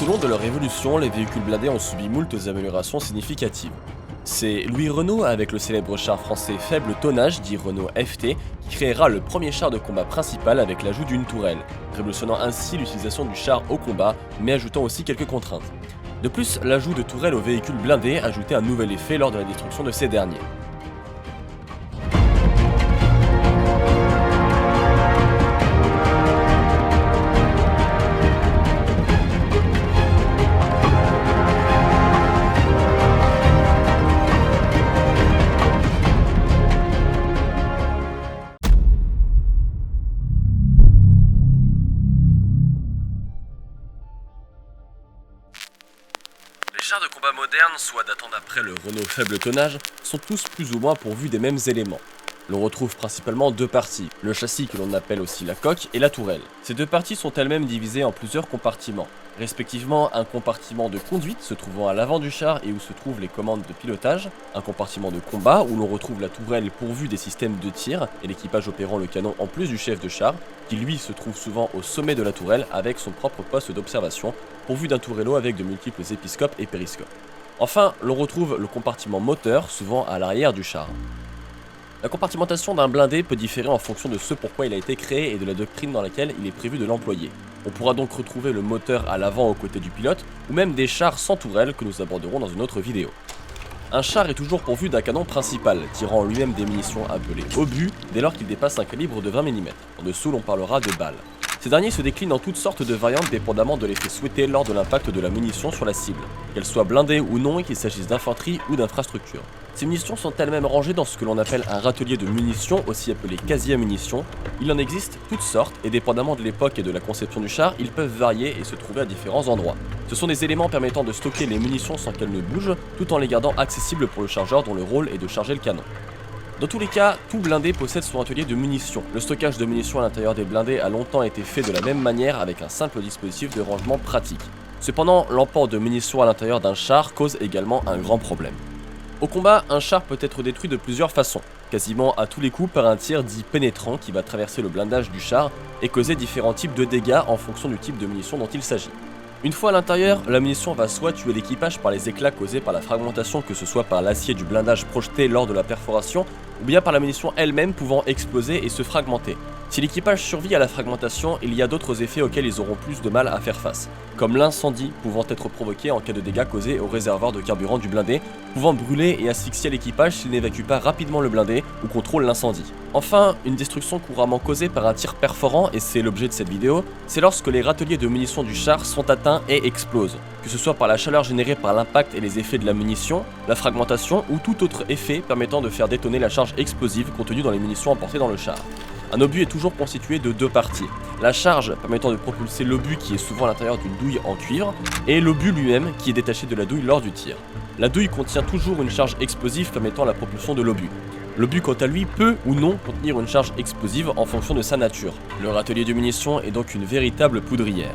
Tout au long de leur évolution, les véhicules blindés ont subi moult améliorations significatives. C'est Louis Renault, avec le célèbre char français faible tonnage, dit Renault FT, qui créera le premier char de combat principal avec l'ajout d'une tourelle, révolutionnant ainsi l'utilisation du char au combat, mais ajoutant aussi quelques contraintes. De plus, l'ajout de tourelles aux véhicules blindés ajoutait un nouvel effet lors de la destruction de ces derniers. Les chars de combat modernes, soit datant d'après le Renault faible tonnage, sont tous plus ou moins pourvus des mêmes éléments. L'on retrouve principalement deux parties, le châssis que l'on appelle aussi la coque et la tourelle. Ces deux parties sont elles-mêmes divisées en plusieurs compartiments, respectivement un compartiment de conduite se trouvant à l'avant du char et où se trouvent les commandes de pilotage, un compartiment de combat où l'on retrouve la tourelle pourvue des systèmes de tir et l'équipage opérant le canon en plus du chef de char, qui lui se trouve souvent au sommet de la tourelle avec son propre poste d'observation, pourvu d'un tourello avec de multiples épiscopes et périscopes. Enfin, l'on retrouve le compartiment moteur, souvent à l'arrière du char. La compartimentation d'un blindé peut différer en fonction de ce pourquoi il a été créé et de la doctrine dans laquelle il est prévu de l'employer. On pourra donc retrouver le moteur à l'avant aux côtés du pilote, ou même des chars sans tourelle que nous aborderons dans une autre vidéo. Un char est toujours pourvu d'un canon principal, tirant lui-même des munitions appelées obus dès lors qu'il dépasse un calibre de 20 mm. En dessous, l'on parlera de balles. Ces derniers se déclinent en toutes sortes de variantes dépendamment de l'effet souhaité lors de l'impact de la munition sur la cible, qu'elle soit blindée ou non et qu'il s'agisse d'infanterie ou d'infrastructure. Ces munitions sont elles-mêmes rangées dans ce que l'on appelle un râtelier de munitions, aussi appelé casier à munitions. Il en existe toutes sortes et dépendamment de l'époque et de la conception du char, ils peuvent varier et se trouver à différents endroits. Ce sont des éléments permettant de stocker les munitions sans qu'elles ne bougent, tout en les gardant accessibles pour le chargeur dont le rôle est de charger le canon. Dans tous les cas, tout blindé possède son atelier de munitions. Le stockage de munitions à l'intérieur des blindés a longtemps été fait de la même manière avec un simple dispositif de rangement pratique. Cependant, l'emport de munitions à l'intérieur d'un char cause également un grand problème. Au combat, un char peut être détruit de plusieurs façons, quasiment à tous les coups par un tir dit pénétrant qui va traverser le blindage du char et causer différents types de dégâts en fonction du type de munition dont il s'agit. Une fois à l'intérieur, la munition va soit tuer l'équipage par les éclats causés par la fragmentation, que ce soit par l'acier du blindage projeté lors de la perforation, ou bien par la munition elle-même pouvant exploser et se fragmenter. Si l'équipage survit à la fragmentation, il y a d'autres effets auxquels ils auront plus de mal à faire face, comme l'incendie pouvant être provoqué en cas de dégâts causés au réservoir de carburant du blindé, pouvant brûler et asphyxier l'équipage s'il n'évacue pas rapidement le blindé ou contrôle l'incendie. Enfin, une destruction couramment causée par un tir perforant, et c'est l'objet de cette vidéo, c'est lorsque les râteliers de munitions du char sont atteints et explosent, que ce soit par la chaleur générée par l'impact et les effets de la munition, la fragmentation ou tout autre effet permettant de faire détonner la charge explosive contenue dans les munitions emportées dans le char. Un obus est toujours constitué de deux parties, la charge permettant de propulser l'obus qui est souvent à l'intérieur d'une douille en cuivre, et l'obus lui-même qui est détaché de la douille lors du tir. La douille contient toujours une charge explosive permettant la propulsion de l'obus. L'obus quant à lui peut ou non contenir une charge explosive en fonction de sa nature. Le râtelier de munitions est donc une véritable poudrière.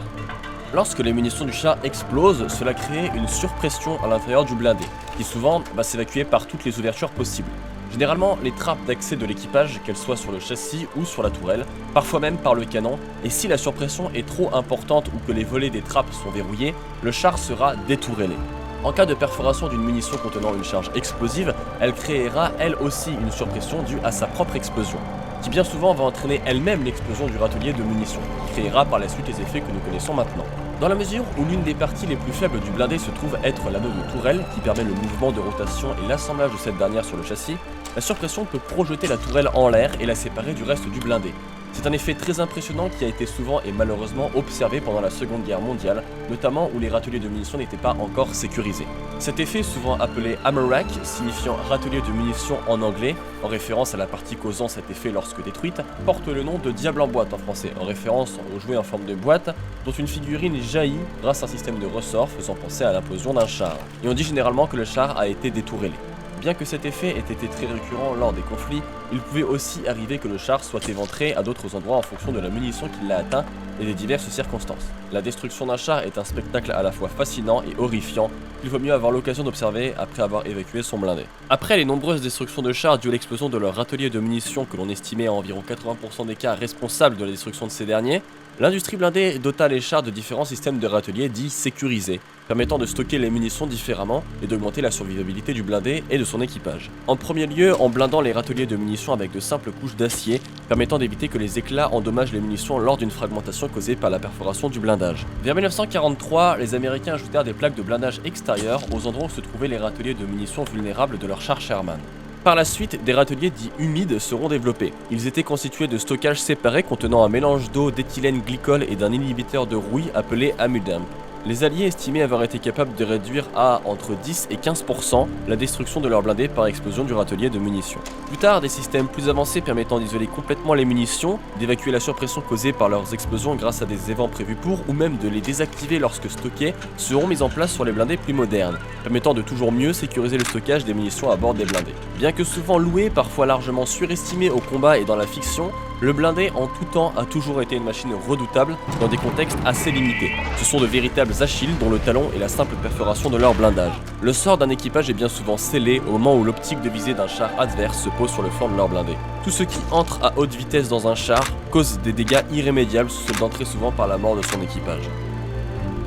Lorsque les munitions du char explosent, cela crée une surpression à l'intérieur du blindé, qui souvent va s'évacuer par toutes les ouvertures possibles. Généralement, les trappes d'accès de l'équipage, qu'elles soient sur le châssis ou sur la tourelle, parfois même par le canon, et si la surpression est trop importante ou que les volets des trappes sont verrouillés, le char sera détourellé. En cas de perforation d'une munition contenant une charge explosive, elle créera elle aussi une surpression due à sa propre explosion, qui bien souvent va entraîner elle-même l'explosion du râtelier de munitions, qui créera par la suite les effets que nous connaissons maintenant. Dans la mesure où l'une des parties les plus faibles du blindé se trouve être l'anneau de tourelle, qui permet le mouvement de rotation et l'assemblage de cette dernière sur le châssis, la surpression peut projeter la tourelle en l'air et la séparer du reste du blindé. C'est un effet très impressionnant qui a été souvent et malheureusement observé pendant la Seconde Guerre mondiale, notamment où les râteliers de munitions n'étaient pas encore sécurisés. Cet effet, souvent appelé hammer rack, signifiant râtelier de munitions en anglais, en référence à la partie causant cet effet lorsque détruite, porte le nom de diable en boîte en français, en référence au jouet en forme de boîte, dont une figurine jaillit grâce à un système de ressort faisant penser à l'implosion d'un char. Et on dit généralement que le char a été détourellé. Bien que cet effet ait été très récurrent lors des conflits, il pouvait aussi arriver que le char soit éventré à d'autres endroits en fonction de la munition qui l'a atteint et des diverses circonstances. La destruction d'un char est un spectacle à la fois fascinant et horrifiant qu'il vaut mieux avoir l'occasion d'observer après avoir évacué son blindé. Après les nombreuses destructions de chars dues à l'explosion de leur râtelier de munitions que l'on estimait à environ 80% des cas responsables de la destruction de ces derniers, l'industrie blindée dota les chars de différents systèmes de râtelier dits sécurisés, permettant de stocker les munitions différemment et d'augmenter la survivabilité du blindé et de son équipage. En premier lieu, en blindant les râteliers de munitions avec de simples couches d'acier, permettant d'éviter que les éclats endommagent les munitions lors d'une fragmentation causée par la perforation du blindage. Vers 1943, les Américains ajoutèrent des plaques de blindage extérieur aux endroits où se trouvaient les râteliers de munitions vulnérables de leurs chars Sherman. Par la suite, des râteliers dits humides seront développés. Ils étaient constitués de stockages séparés contenant un mélange d'eau, d'éthylène glycol et d'un inhibiteur de rouille appelé Amudamp. Les Alliés estimaient avoir été capables de réduire à entre 10 et 15% la destruction de leurs blindés par explosion du râtelier de munitions. Plus tard, des systèmes plus avancés permettant d'isoler complètement les munitions, d'évacuer la surpression causée par leurs explosions grâce à des évents prévus pour, ou même de les désactiver lorsque stockés, seront mis en place sur les blindés plus modernes, permettant de toujours mieux sécuriser le stockage des munitions à bord des blindés. Bien que souvent loué, parfois largement surestimé au combat et dans la fiction, le blindé en tout temps a toujours été une machine redoutable dans des contextes assez limités. Ce sont de véritables Achilles dont le talon est la simple perforation de leur blindage. Le sort d'un équipage est bien souvent scellé au moment où l'optique de visée d'un char adverse se pose sur le flanc de leur blindé. Tout ce qui entre à haute vitesse dans un char cause des dégâts irrémédiables, se soldant très souvent par la mort de son équipage.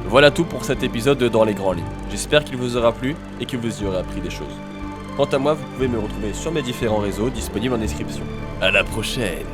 Voilà tout pour cet épisode de Dans les grands lignes. J'espère qu'il vous aura plu et que vous y aurez appris des choses. Quant à moi, vous pouvez me retrouver sur mes différents réseaux disponibles en description. À la prochaine!